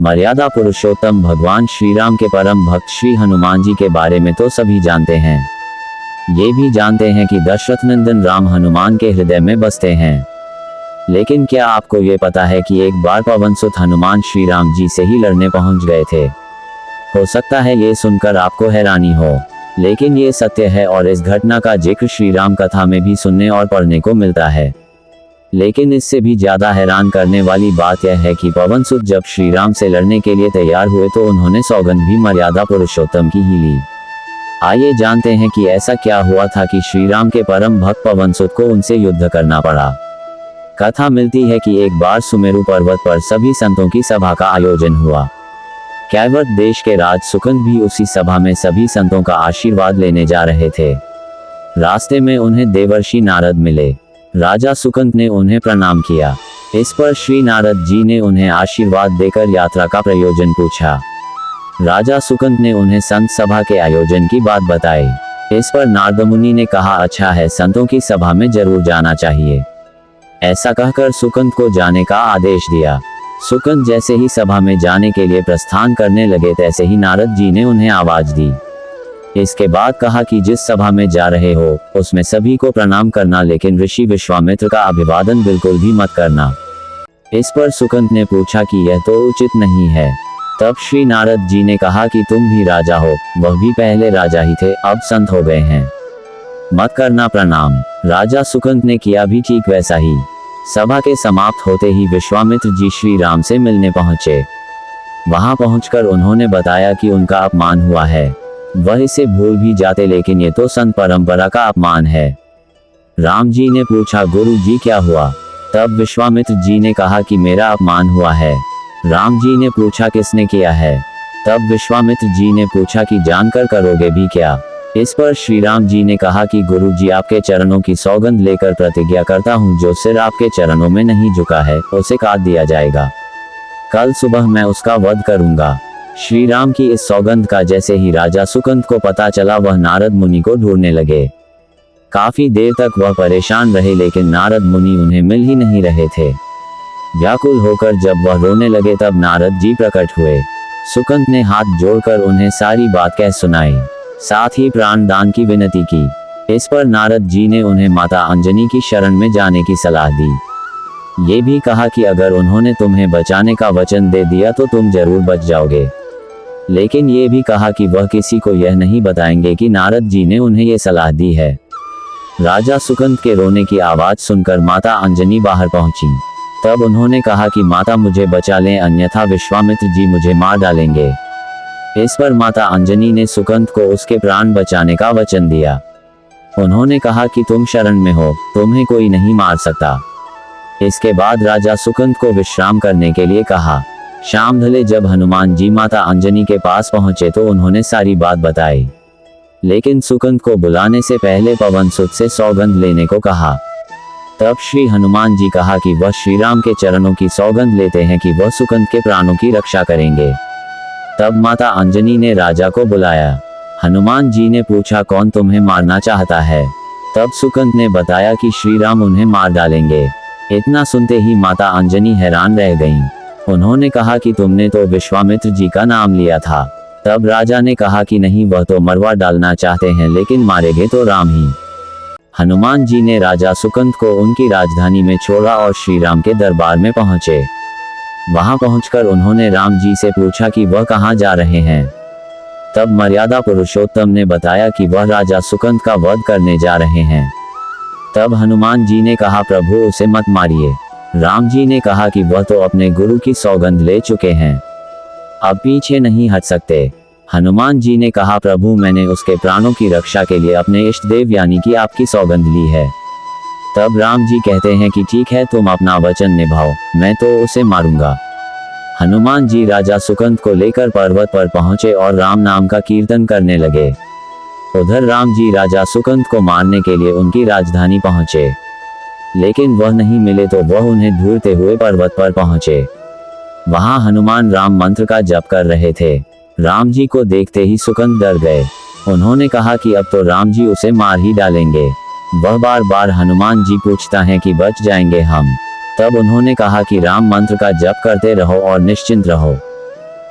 मर्यादा पुरुषोत्तम भगवान श्री राम के परम भक्त श्री हनुमान जी के बारे में तो सभी जानते हैं। ये भी जानते हैं कि दशरथ नंदन राम हनुमान के हृदय में बसते हैं। लेकिन क्या आपको ये पता है कि एक बार पवनसुत हनुमान श्री राम जी से ही लड़ने पहुंच गए थे। हो सकता है ये सुनकर आपको हैरानी हो, लेकिन ये सत्य है और इस घटना का जिक्र श्री राम कथा में भी सुनने और पढ़ने को मिलता है। लेकिन इससे भी ज्यादा हैरान करने वाली बात यह है कि पवनसुत जब श्री राम से लड़ने के लिए तैयार हुए तो उन्होंने सौगंध भी मर्यादा पुरुषोत्तम की ही ली। आइए जानते हैं कि ऐसा क्या हुआ था कि श्री राम के परम भक्त पवनसुत को उनसे युद्ध करना पड़ा। कथा मिलती है कि एक बार सुमेरु पर्वत पर सभी संतों की सभा का आयोजन हुआ। कैवर्त देश के राज सुकंद भी उसी सभा में सभी संतों का आशीर्वाद लेने जा रहे थे। रास्ते में उन्हें देवर्षि नारद मिले। राजा सुकंद ने उन्हें प्रणाम किया। इस पर श्री नारद जी ने उन्हें आशीर्वाद देकर यात्रा का प्रयोजन पूछा। राजा सुकंद ने उन्हें संत सभा के आयोजन की बात बताई। इस पर नारद मुनि ने कहा, अच्छा है, संतों की सभा में जरूर जाना चाहिए। ऐसा कहकर सुकंद को जाने का आदेश दिया। सुकंद जैसे ही सभा में जाने के लिए प्रस्थान करने लगे तैसे ही नारद जी ने उन्हें आवाज दी। इसके बाद कहा कि जिस सभा में जा रहे हो उसमें सभी को प्रणाम करना, लेकिन ऋषि विश्वामित्र का अभिवादन बिल्कुल भी मत करना। इस पर सुकंद ने पूछा कि यह तो उचित नहीं है। तब श्री नारद जी ने कहा कि तुम भी राजा हो, वह भी पहले राजा ही थे, अब संत हो गए हैं, मत करना प्रणाम। राजा सुकंद ने किया भी ठीक वैसा ही। सभा के समाप्त होते ही विश्वामित्र जी श्री राम से मिलने पहुंचे। वहां पहुंचकर उन्होंने बताया कि उनका अपमान हुआ है। वह इसे भूल भी जाते, लेकिन ये तो संत परंपरा का अपमान है। राम जी ने पूछा, गुरु जी क्या हुआ? तब विश्वामित्र जी ने कहा कि मेरा अपमान हुआ है। राम जी ने पूछा, किसने किया है? तब विश्वामित्र जी ने पूछा कि जानकर करोगे भी क्या? इस पर श्री राम जी ने कहा कि गुरु जी, आपके चरणों की सौगंध लेकर प्रतिज्ञा करता हूँ, जो सिर आपके चरणों में नहीं झुका है उसे काट दिया जाएगा। कल सुबह मैं उसका वध करूंगा। श्री राम की इस सौगंध का जैसे ही राजा सुकंद को पता चला, वह नारद मुनि को ढूंढने लगे। काफी देर तक वह परेशान रहे, लेकिन नारद मुनि उन्हें मिल ही नहीं रहे थे। व्याकुल होकर जब वह रोने लगे तब नारद जी प्रकट हुए। सुकंद ने हाथ जोड़कर उन्हें सारी बात कह सुनाई, साथ ही प्राण दान की विनती की। इस पर नारद जी ने उन्हें माता अंजनी की शरण में जाने की सलाह दी। ये भी कहा कि अगर उन्होंने तुम्हें बचाने का वचन दे दिया तो तुम जरूर बच जाओगे। लेकिन ये भी कहा कि वह किसी को यह नहीं बताएंगे कि नारद जी ने उन्हें ये सलाह दी है। राजा सुकंद के रोने की आवाज सुनकर माता अंजनी बाहर पहुंची। तब उन्होंने कहा कि माता मुझे बचा लें, अन्यथा विश्वामित्र जी मुझे मार डालेंगे। इस पर माता अंजनी ने सुकंद को उसके प्राण बचाने का वचन दिया। उन्होंने कहा कि तुम शरण में हो, तुम्हें कोई नहीं मार सकता। इसके बाद राजा सुकंद को विश्राम करने के लिए कहा। शाम ढले जब हनुमान जी माता अंजनी के पास पहुंचे तो उन्होंने सारी बात बताई, लेकिन सुकंद को बुलाने से पहले पवनसुत से सौगंध लेने को कहा। तब श्री हनुमान जी कहा कि वह श्री राम के चरणों की सौगंध लेते हैं कि वह सुकंद के प्राणों की रक्षा करेंगे। तब माता अंजनी ने राजा को बुलाया। हनुमान जी ने पूछा, कौन तुम्हें मारना चाहता है? तब सुकंद ने बताया कि श्री राम उन्हें मार डालेंगे। इतना सुनते ही माता अंजनी हैरान रह गईं। उन्होंने कहा कि तुमने तो विश्वामित्र जी का नाम लिया था। तब राजा ने कहा कि नहीं, वह तो मरवा डालना चाहते हैं, लेकिन मारेंगे तो राम ही। हनुमान जी ने राजा सुकंद को उनकी राजधानी में छोड़ा और श्री राम के दरबार में पहुंचे। वहां पहुंचकर उन्होंने राम जी से पूछा कि वह कहां जा रहे हैं। तब मर्यादा पुरुषोत्तम ने बताया कि वह राजा सुकंद का वध करने जा रहे हैं। तब हनुमान जी ने कहा, प्रभु उसे मत मारिए। राम जी ने कहा कि वह तो अपने गुरु की सौगंध ले चुके हैं, अब पीछे नहीं हट सकते। हनुमान जी ने कहा, प्रभु मैंने उसके प्राणों की रक्षा के लिए अपने इष्ट देव यानी कि आपकी सौगंध ली है। तब राम जी कहते हैं कि ठीक है, तुम अपना वचन निभाओ, मैं तो उसे मारूंगा। हनुमान जी राजा सुकंद को लेकर पर्वत पर पहुंचे और राम नाम का कीर्तन करने लगे। उधर राम जी राजा सुकंद को मारने के लिए उनकी राजधानी पहुंचे, लेकिन वह नहीं मिले तो वह उन्हें ढूंढते हुए पर्वत पर पहुंचे। वहां हनुमान राम मंत्र का जप कर रहे थे। राम जी को देखते ही सुकंद डर गए। उन्होंने कहा कि अब तो राम जी उसे मार ही डालेंगे। वह बार बार हनुमान जी पूछता है कि बच जाएंगे हम। तब उन्होंने कहा कि राम मंत्र का जप करते रहो और निश्चिंत रहो।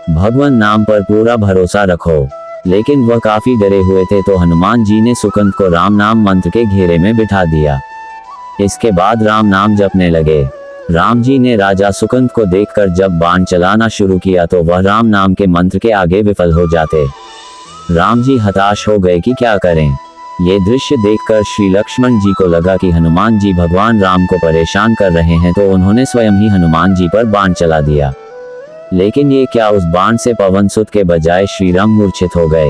भगवान नाम पर पूरा भरोसा रखो। लेकिन वह काफी डरे हुए थे, तो हनुमान जी ने सुकंद को राम नाम मंत्र के घेरे में बिठा दिया। इसके बाद राम नाम जपने लगे। राम जी ने राजा सुकंद को देखकर जब बाण चलाना शुरू किया तो वह राम नाम के मंत्र के आगे विफल हो जाते। राम जी हताश हो गए कि क्या करें। ये दृश्य देखकर श्री लक्ष्मण जी को लगा कि हनुमान जी भगवान राम को परेशान कर रहे हैं, तो उन्होंने स्वयं ही हनुमान जी पर बाण चला दिया। लेकिन ये क्या, उस बाण से पवन सुत के बजाय श्री राम मूर्छित हो गए।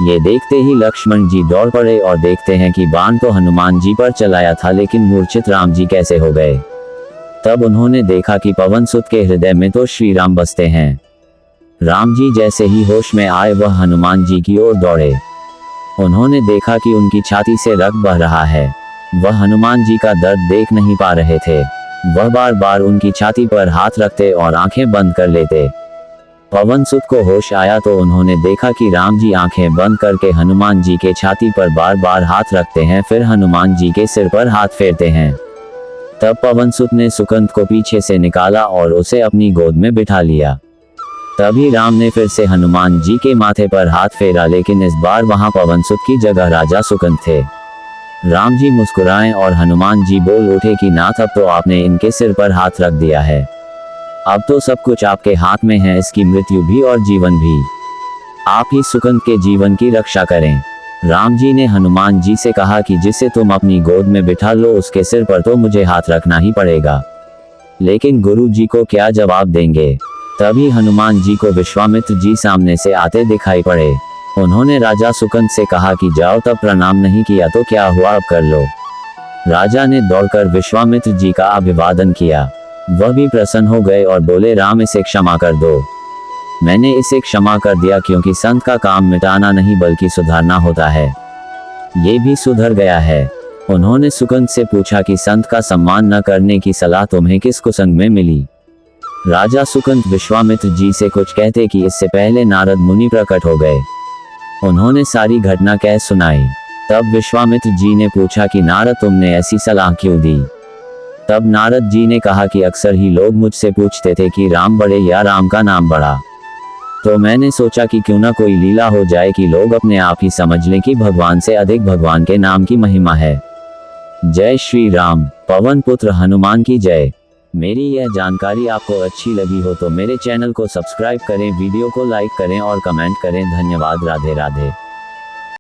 ये देखते ही लक्ष्मण जी दौड़ पड़े और देखते हैं कि बाण तो हनुमान जी पर चलाया था, लेकिन मूर्छित राम जी कैसे हो गए। तब उन्होंने देखा कि पवन सुत के हृदय में तो श्री राम बसते हैं। राम जी जैसे ही होश में आए वह हनुमान जी की ओर दौड़े। उन्होंने देखा कि उनकी छाती से रक्त बह रहा है। वह हनुमान जी का दर्द देख नहीं पा रहे थे। वह बार बार उनकी छाती पर हाथ रखते और आंखें बंद कर लेते। पवन सुत को होश आया तो उन्होंने देखा कि राम जी आंखें बंद करके हनुमान जी के छाती पर बार बार हाथ रखते हैं, फिर हनुमान जी के सिर पर हाथ फेरते हैं। तब पवन सुत ने सुकंद को पीछे से निकाला और उसे अपनी गोद में बिठा लिया। तभी राम ने फिर से हनुमान जी के माथे पर हाथ फेरा, लेकिन इस बार वहां पवन सुत की जगह राजा सुकंद थे। राम जी मुस्कुराए और हनुमान जी बोल उठे कि नाथ, अब तो आपने इनके सिर पर हाथ रख दिया है। अब तो सब कुछ आपके हाथ में है, इसकी मृत्यु भी और जीवन भी। आप ही सुकंद के जीवन की रक्षा करें। राम जी ने हनुमान जी से कहा कि जिसे तुम अपनी गोद में बिठा लो उसके सिर पर तो मुझे हाथ रखना ही पड़ेगा। लेकिन गुरु जी को क्या जवाब देंगे। तभी हनुमान जी को विश्वामित्र जी सामने से आते दिखाई पड़े। उन्होंने राजा सुकंद से कहा कि जाओ, तब प्रणाम नहीं किया तो क्या हुआ, अब कर लो। राजा ने दौड़कर विश्वामित्र जी का अभिवादन किया। वह भी प्रसन्न हो गए और बोले, राम इसे क्षमा कर दो। मैंने इसे क्षमा कर दिया क्योंकि संत का काम मिटाना नहीं बल्कि सुधारना होता है। ये भी सुधर गया है। उन्होंने सुकंद से पूछा कि संत का सम्मान न करने की सलाह तुम्हें किस कुसंग में मिली। राजा सुकंद विश्वामित्र जी से कुछ कहते कि इससे पहले नारद मुनि प्रकट हो गए। उन्होंने सारी घटना कह सुनाई। तब विश्वामित्र जी ने पूछा कि नारद, तुमने ऐसी सलाह क्यों दी। तब नारद जी ने कहा कि अक्सर ही लोग मुझसे पूछते थे कि राम बड़े या राम का नाम बड़ा। तो मैंने सोचा कि क्यों ना कोई लीला हो जाए कि लोग अपने आप ही समझ लें कि भगवान से अधिक भगवान के नाम की महिमा है। जय श्री राम। पवन पुत्र हनुमान की जय। मेरी यह जानकारी आपको अच्छी लगी हो तो मेरे चैनल को सब्सक्राइब करें, वीडियो को लाइक करें और कमेंट करें। धन्यवाद। राधे राधे।